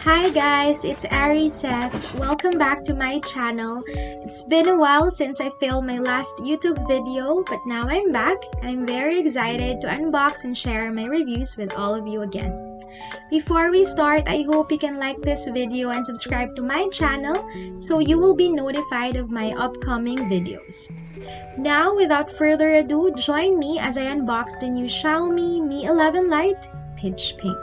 Hi guys, it's Ari Says. Welcome back to my channel. It's been a while since I filmed my last YouTube video, but now I'm back and I'm very excited to unbox and share my reviews with all of you again. Before we start, I hope you can like this video and subscribe to my channel so you will be notified of my upcoming videos. Now, without further ado, join me as I unbox the new Xiaomi Mi 11 Lite Pitch Pink.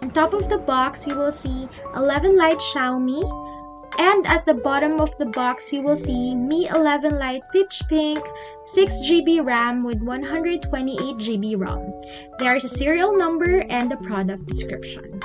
On top of the box, you will see 11 Lite Xiaomi, and at the bottom of the box, you will see Mi 11 Lite Pitch Pink, 6GB RAM with 128GB ROM. There is a serial number and a product description.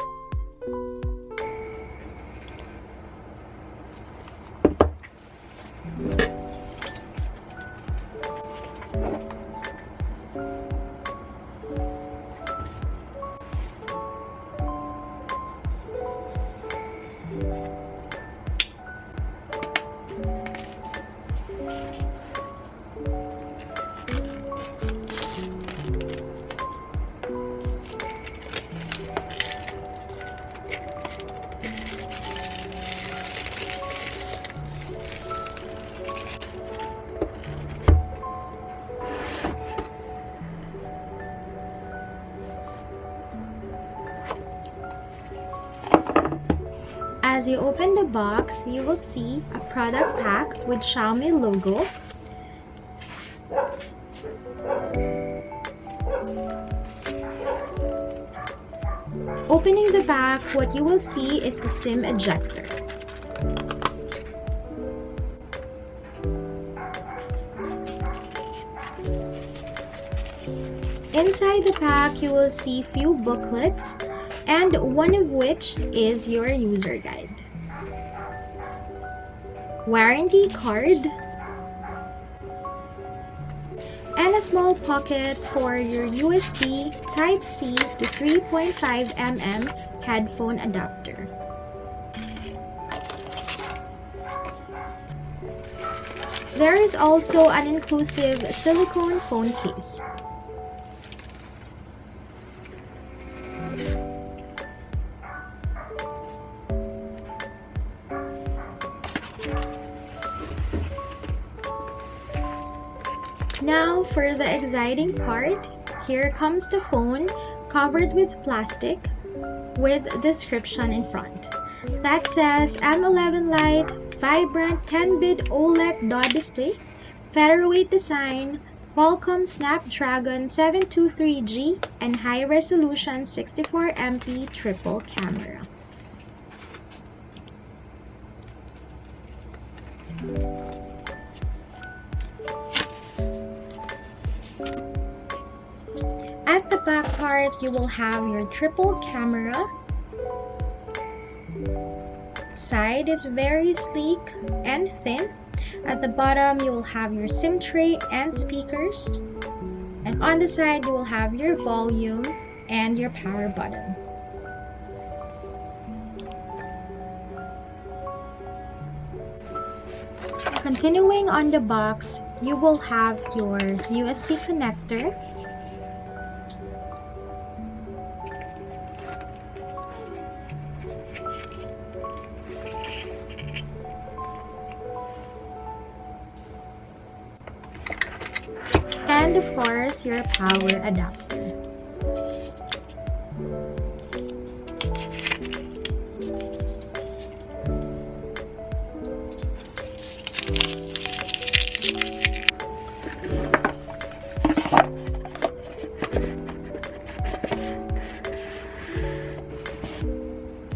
As you open the box, you will see a product pack with Xiaomi logo. Opening the back, what you will see is the SIM ejector. Inside the pack, you will see few booklets, and one of which is your user guide, warranty card, and a small pocket for your USB Type-C to 3.5mm headphone adapter. There is also an inclusive silicone phone case. Now for the exciting part, here comes the phone covered with plastic with description in front. That says M11 Lite, vibrant 10-bit OLED dot display, featherweight design, Qualcomm Snapdragon 723G, and high-resolution 64MP triple camera. At the back part, you will have your triple camera. Side is very sleek and thin. At the bottom, you will have your SIM tray and speakers. And on the side, you will have your volume and your power button. Continuing on the box, you will have your USB connector, and of course your power adapter.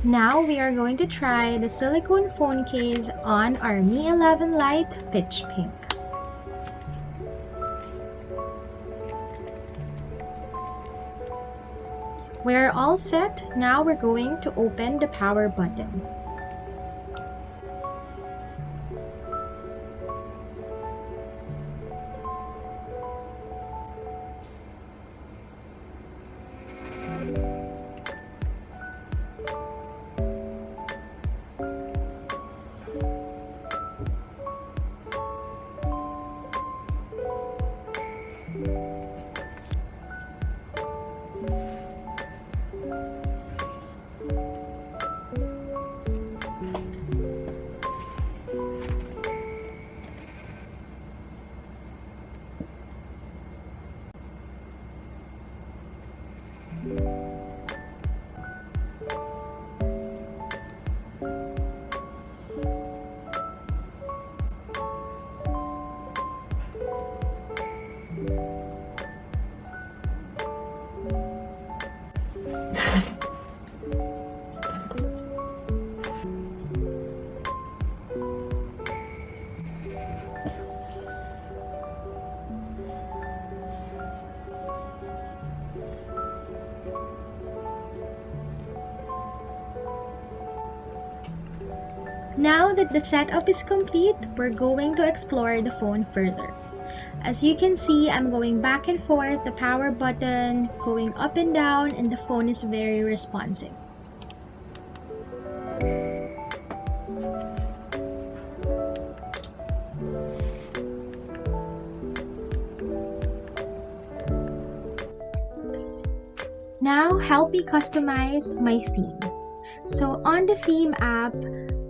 Now we are going to try the silicone phone case on our Mi 11 Lite Pitch Pink. We're all set. Now we're going to open the power button. Now that the setup is complete, we're going to explore the phone further. As you can see, I'm going back and forth, the power button going up and down, and the phone is very responsive. Now help me customize my theme. So on the theme app,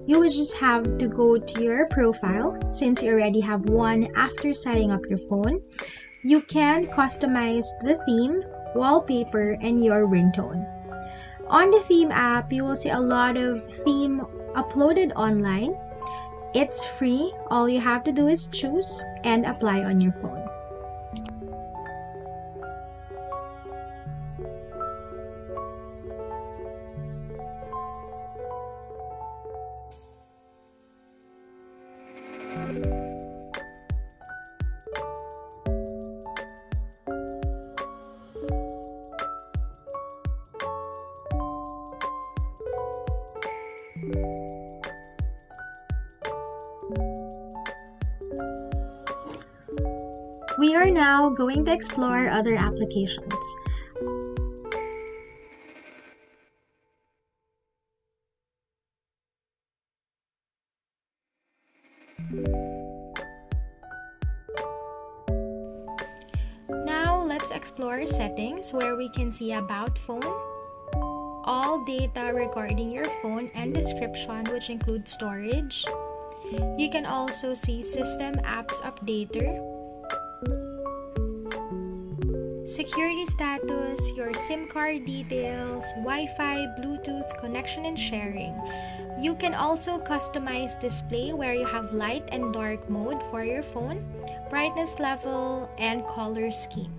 you will just have to go to your profile. Since you already have one after setting up your phone, you can customize the theme, wallpaper, and your ringtone. On the theme app, you will see a lot of theme uploaded online. It's free. All you have to do is choose and apply on your phone. We are now going to explore other applications. Now let's explore settings where we can see about phone, all data regarding your phone and description, which includes storage. You can also see system apps updater, security status, your SIM card details, Wi-Fi, Bluetooth, connection and sharing. You can also customize display where you have light and dark mode for your phone, brightness level, and color scheme.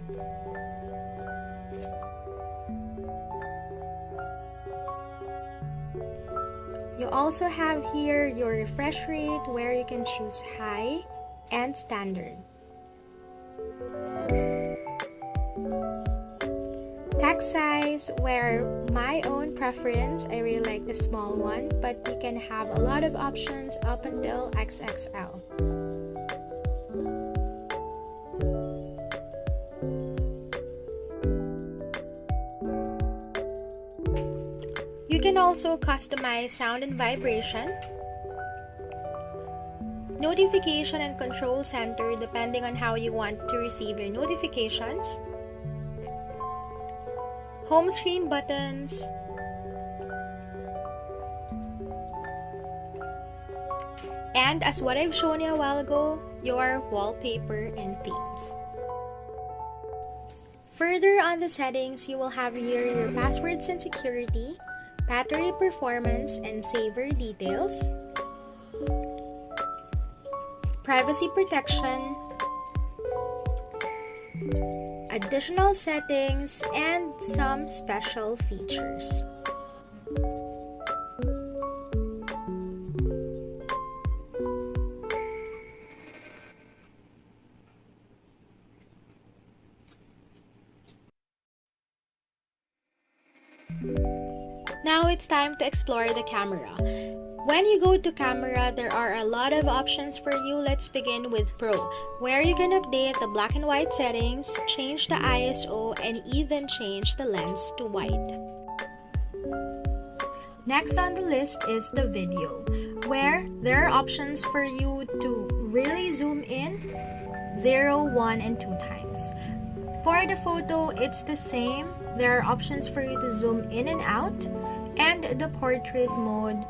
You also have here your refresh rate where you can choose high and standard. Text size, where my own preference, I really like the small one, but you can have a lot of options up until XXL. You can also customize sound and vibration, notification and control center depending on how you want to receive your notifications, home screen buttons, and as what I've shown you a while ago, your wallpaper and themes. Further on the settings, you will have here your passwords and security, battery performance and saver details, privacy protection, additional settings, and some special features. Now it's time to explore the camera. When you go to camera, there are a lot of options for you. Let's begin with Pro, where you can update the black and white settings, change the ISO, and even change the lens to wide. Next on the list is the video, where there are options for you to really zoom in 0, 1, and 2 times. For the photo, it's the same. There are options for you to zoom in and out, and the portrait mode.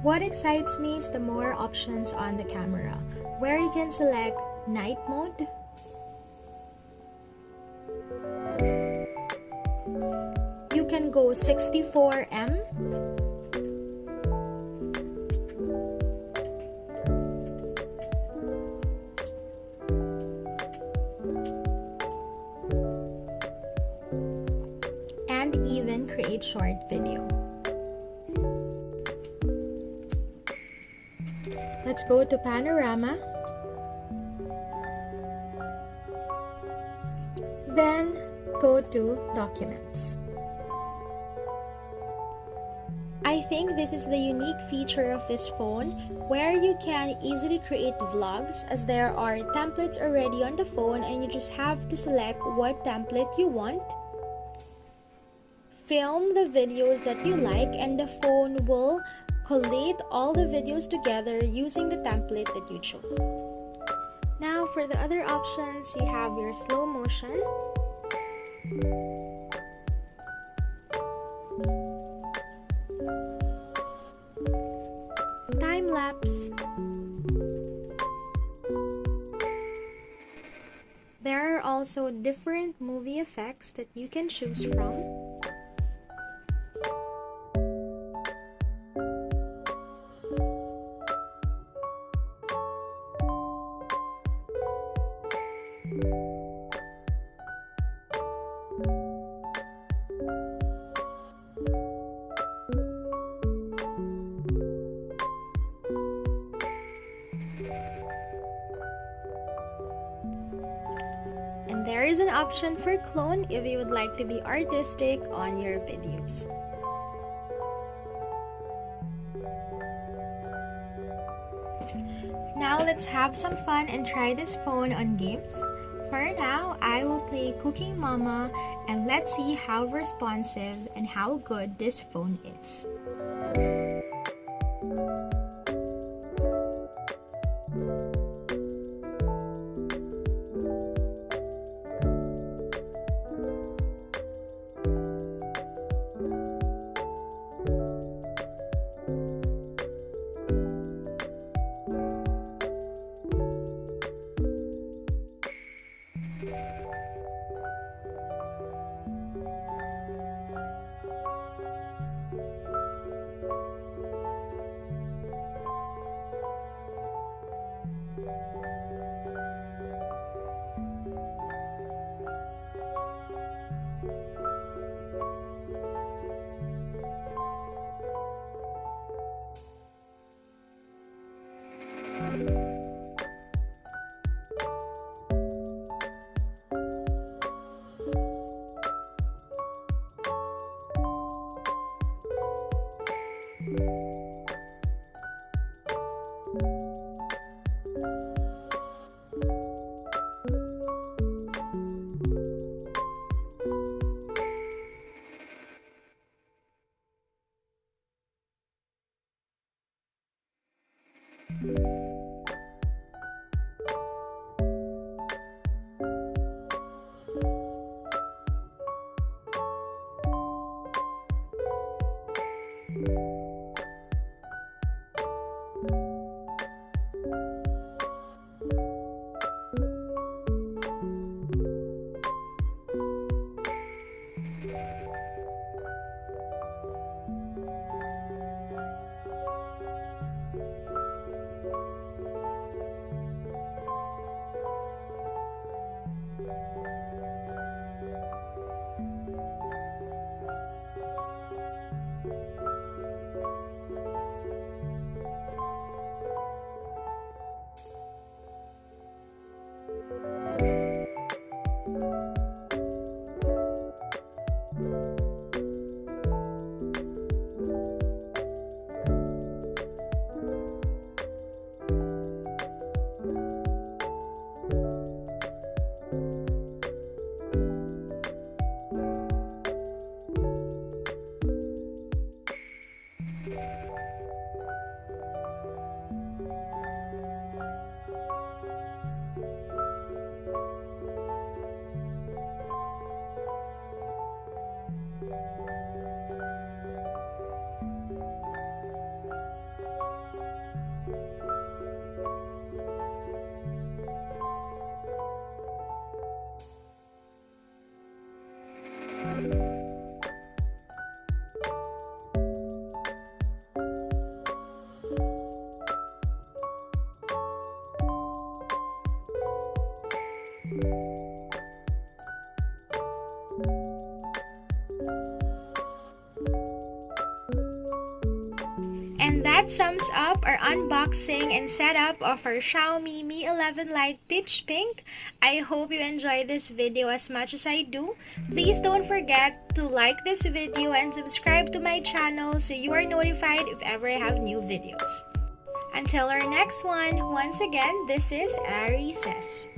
What excites me is the more options on the camera, where you can select night mode, you can go 64M, and even create short video. Let's go to panorama, then go to documents. I think this is the unique feature of this phone, where you can easily create vlogs, as there are templates already on the phone and you just have to select what template you want, film the videos that you like, and the phone will collate all the videos together using the template that you chose. Now for the other options, you have your slow motion, time lapse. There are also different movie effects that you can choose from. And there is an option for clone if you would like to be artistic on your videos. Now let's have some fun and try this phone on games. For now, I will play Cooking Mama, and let's see how responsive and how good this phone is. that sums up our unboxing and setup of our Xiaomi Mi 11 Lite Peach Pink. I hope you enjoyed this video as much as I do. Please don't forget to like this video and subscribe to my channel so you are notified if ever I have new videos. Until our next one, once again, this is Ari Says.